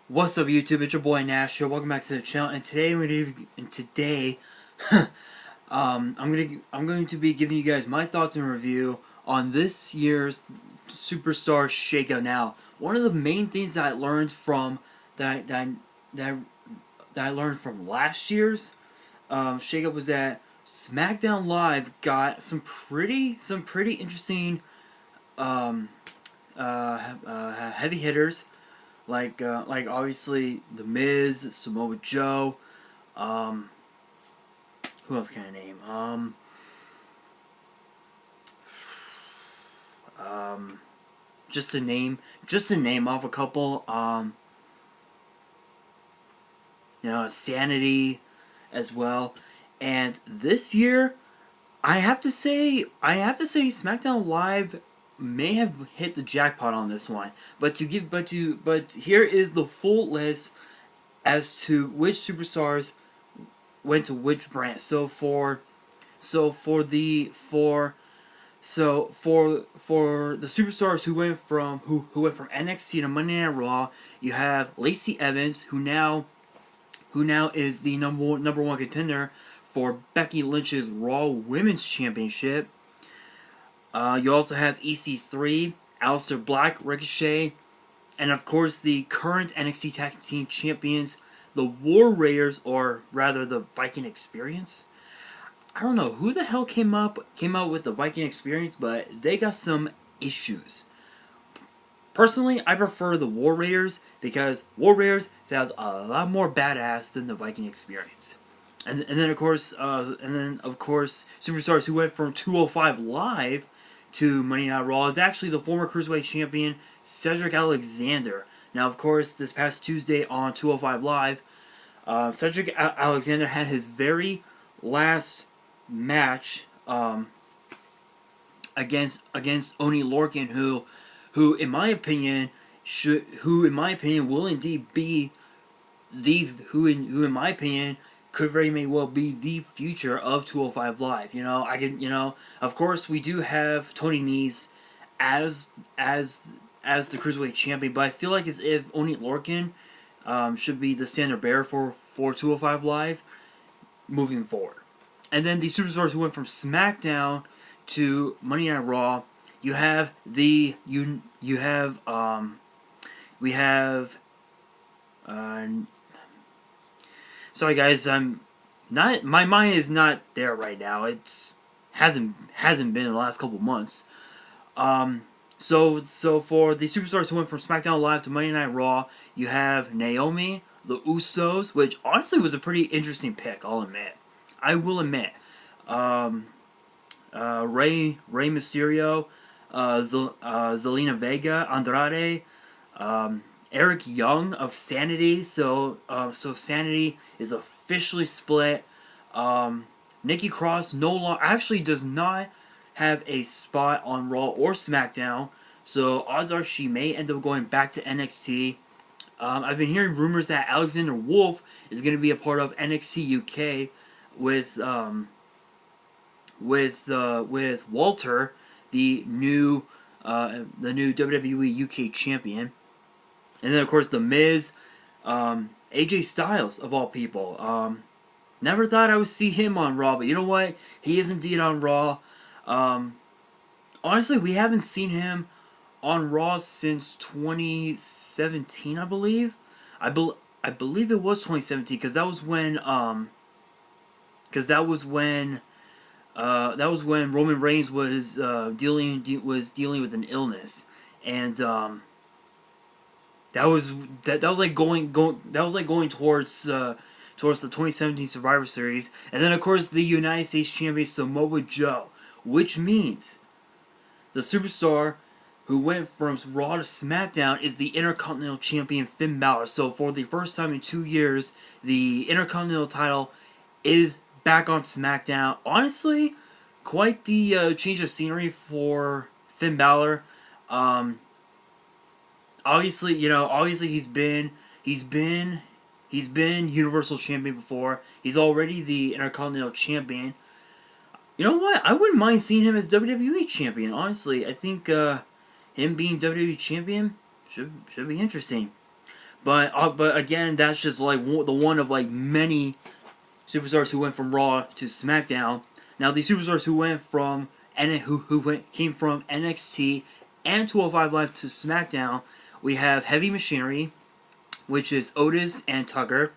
What's up, YouTube? It's your boy Nash here. Welcome back to the channel. And today, I'm going to be giving you guys my thoughts and review on this year's Superstar Shakeup. Now, one of the main things that I learned from that I learned from last year's Shakeup was that SmackDown Live got some pretty interesting heavy hitters. Like obviously The Miz, Samoa Joe, who else can I name? Just to name off a couple. Sanity as well. And this year, I have to say SmackDown Live may have hit the jackpot on this one. But here is the full list as to which superstars went to which brand. So for the superstars who went from NXT to Monday Night Raw, you have Lacey Evans, who now is the number one contender for Becky Lynch's Raw Women's Championship. You also have EC3, Aleister Black, Ricochet, and of course the current NXT Tag Team Champions, the War Raiders, or rather the Viking Experience. I don't know who the hell came up with the Viking Experience, but they got some issues. Personally, I prefer the War Raiders because War Raiders sounds a lot more badass than the Viking Experience. And then of course superstars who went from 205 Live to Monday Night Raw is actually the former Cruiserweight Champion Cedric Alexander. Now, of course, this past Tuesday on 205 Live, Cedric Alexander had his very last match against Oni Lorcan, who in my opinion will indeed be who in my opinion could very may well be the future of 205 Live. Of course we do have Tony Nese as the Cruiserweight Champion, but I feel like as if Oni Lorcan should be the standard bearer for 205 Live moving forward. And then the superstars who went from SmackDown to Monday Night Raw, we have sorry guys, my mind is not there right now. It hasn't been in the last couple months. So for the superstars who went from SmackDown Live to Monday Night Raw, you have Naomi, the Usos, which honestly was a pretty interesting pick, I will admit. Rey Mysterio, Zelina Vega, Andrade, Eric Young of Sanity. So Sanity is officially split. Nikki Cross actually does not have a spot on Raw or SmackDown, so odds are she may end up going back to NXT. I've been hearing rumors that Alexander Wolf is going to be a part of NXT UK with Walter, the new WWE UK champion. And then, of course, The Miz, AJ Styles, of all people. Never thought I would see him on Raw, but you know what? He is indeed on Raw. Honestly, we haven't seen him on Raw since 2017, I believe. I believe it was 2017, because that was when Roman Reigns was dealing with an illness, and that was like going towards the 2017 Survivor Series. And then of course the United States Champion Samoa Joe, which means the superstar who went from Raw to SmackDown is the Intercontinental Champion Finn Balor. So for the first time in 2 years, the Intercontinental title is back on SmackDown. Honestly, quite the change of scenery for Finn Balor. Obviously he's been Universal Champion before. He's already the Intercontinental Champion. You know what? I wouldn't mind seeing him as WWE Champion. Honestly, I think him being WWE Champion should be interesting. But again, that's just like the one of like many superstars who went from Raw to SmackDown. Now the superstars who went from came from NXT and 205 Live to SmackDown, we have Heavy Machinery, which is Otis and Tucker.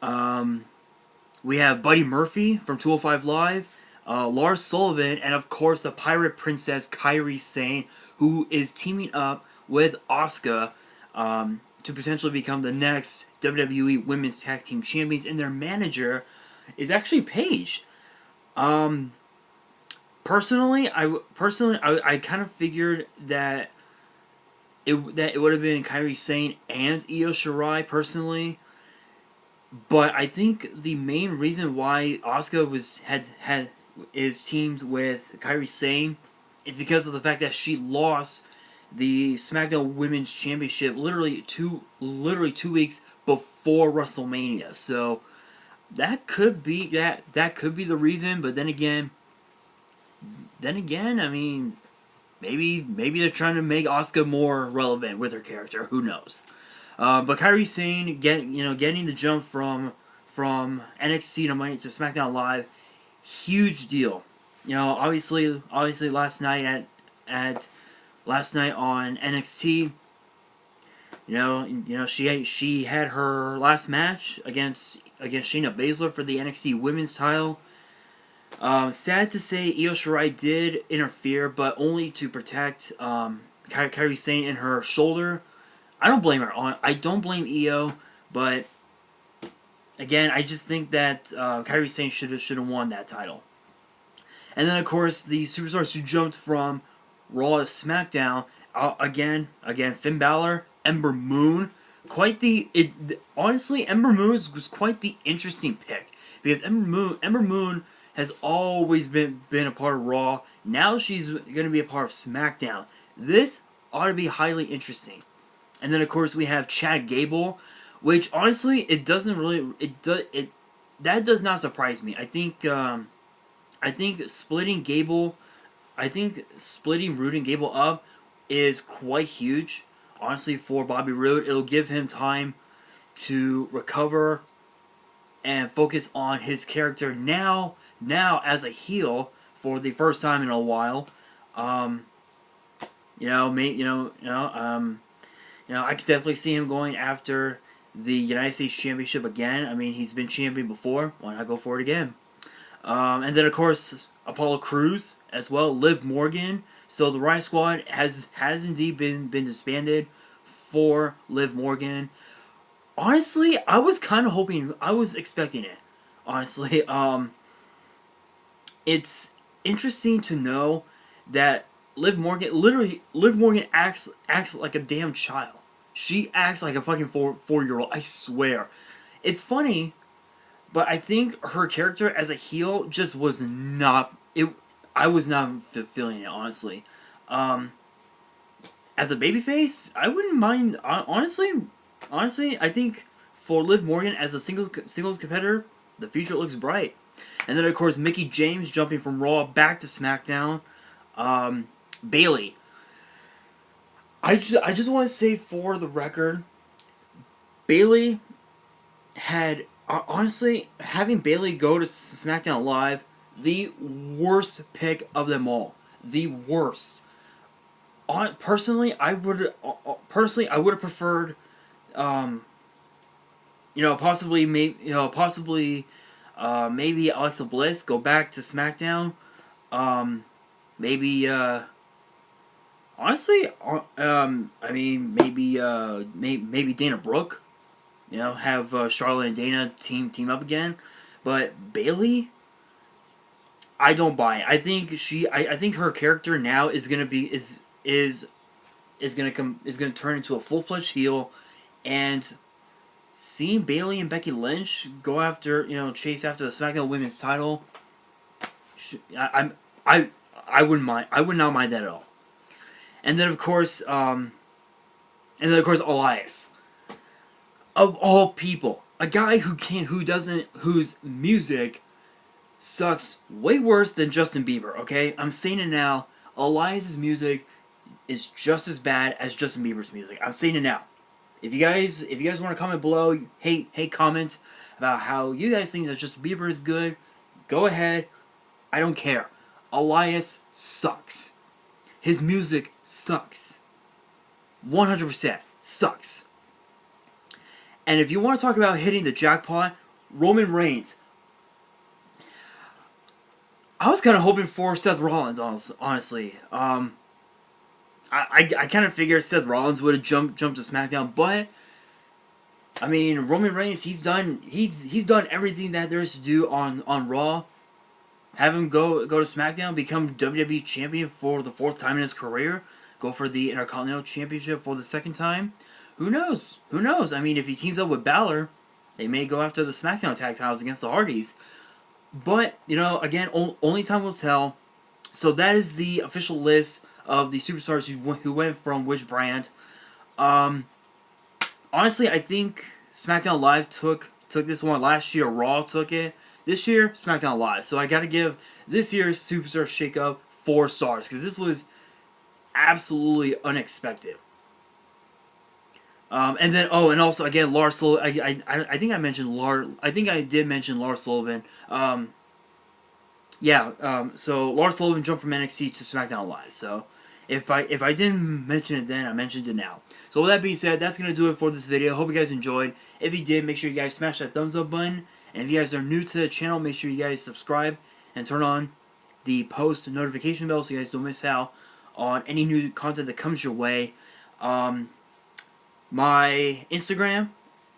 We have Buddy Murphy from 205 Live, Lars Sullivan, and of course the Pirate Princess Kairi Sane, who is teaming up with Asuka to potentially become the next WWE Women's Tag Team Champions, and their manager is actually Paige. Personally, I kind of figured that it would have been Kairi Sane and Io Shirai personally, but I think the main reason why Asuka is teamed with Kairi Sane is because of the fact that she lost the SmackDown Women's Championship literally two weeks before WrestleMania. So that could be the reason. But then again, I mean, maybe they're trying to make Asuka more relevant with her character. Who knows? But Kairi Sane getting the jump from NXT to SmackDown Live, huge deal. Obviously last night last night on NXT, she had her last match against Shayna Baszler for the NXT Women's title. Sad to say, Io Shirai did interfere, but only to protect Kairi Sane in her shoulder. I don't blame her. I don't blame Io, but again, I just think that Kairi Sane should have won that title. And then of course the superstars who jumped from Raw to SmackDown, again Finn Balor, Ember Moon, honestly Ember Moon was quite the interesting pick, because Ember Moon has always been a part of Raw. Now she's going to be a part of SmackDown. This ought to be highly interesting. And then of course we have Chad Gable, which honestly that does not surprise me. I think splitting Roode and Gable up is quite huge. Honestly, for Bobby Roode, it'll give him time to recover and focus on his character now as a heel for the first time in a while. I could definitely see him going after the United States Championship again. I mean, he's been champion before. Why not go for it again? And then, of course, Apollo Crews as well, Liv Morgan. So the Riot Squad has indeed been disbanded for Liv Morgan. Honestly, I was expecting it. Honestly, it's interesting to know that Liv Morgan acts like a damn child. She acts like a fucking 4-year-old. I swear. It's funny, but I think her character as a heel just was not it. I was not feeling it, honestly. As a babyface, I wouldn't mind. Honestly, I think for Liv Morgan as a singles competitor, the future looks bright. And then of course Mickie James jumping from Raw back to SmackDown. Bayley. I just want to say for the record, Bayley had honestly having Bayley go to SmackDown Live, the worst pick of them all. The worst. Personally, I would have preferred, possibly maybe Alexa Bliss go back to SmackDown. Honestly, maybe Dana Brooke. Have Charlotte and Dana team up again. But Bayley, I don't buy it. I think her character now is gonna turn into a full-fledged heel, and seeing Bayley and Becky Lynch go after chase after the SmackDown Women's title, I wouldn't mind. I would not mind that at all. And then of course Elias, of all people, a guy whose music sucks way worse than Justin Bieber. Okay, I'm saying it now. Elias's music is just as bad as Justin Bieber's music. I'm saying it now. If you guys want to comment below, hey comment about how you guys think that Justin Bieber is good. Go ahead. I don't care. Elias sucks. His music sucks. 100% sucks. And if you want to talk about hitting the jackpot, Roman Reigns. I was kind of hoping for Seth Rollins, honestly. I kind of figured Seth Rollins would have jumped to SmackDown, but I mean, Roman Reigns, he's done everything that there is to do on Raw. Have him go to SmackDown, become WWE champion for the 4th time in his career, go for the Intercontinental Championship for the 2nd time. Who knows? Who knows? I mean, if he teams up with Balor, they may go after the SmackDown tag titles against the Hardys. But, you know, again, only time will tell. So that is the official list of the superstars who went from which brand. Honestly, I think SmackDown Live took this one. Last year, Raw took it. This year, SmackDown Live. So I gotta give this year's Superstar Shakeup 4 stars, because this was absolutely unexpected. And then, and also again, Lars Sullivan. I think I mentioned I think I did mention Lars Sullivan. So Lars Sullivan jumped from NXT to SmackDown Live. So if I didn't mention it then, I mentioned it now. So with that being said, that's gonna do it for this video. Hope you guys enjoyed. If you did, make sure you guys smash that thumbs up button. And if you guys are new to the channel, make sure you guys subscribe and turn on the post notification bell so you guys don't miss out on any new content that comes your way. My Instagram,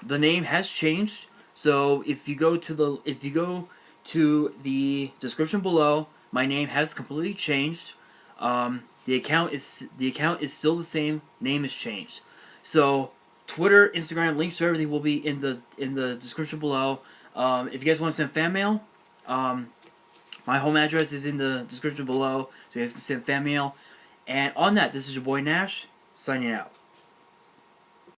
the name has changed. So if you go to the description below, my name has completely changed. The account is still the same. Name is changed. So Twitter, Instagram, links to everything will be in the description below. If you guys want to send fan mail, my home address is in the description below, so you guys can send fan mail. And on that, this is your boy Nash, signing out.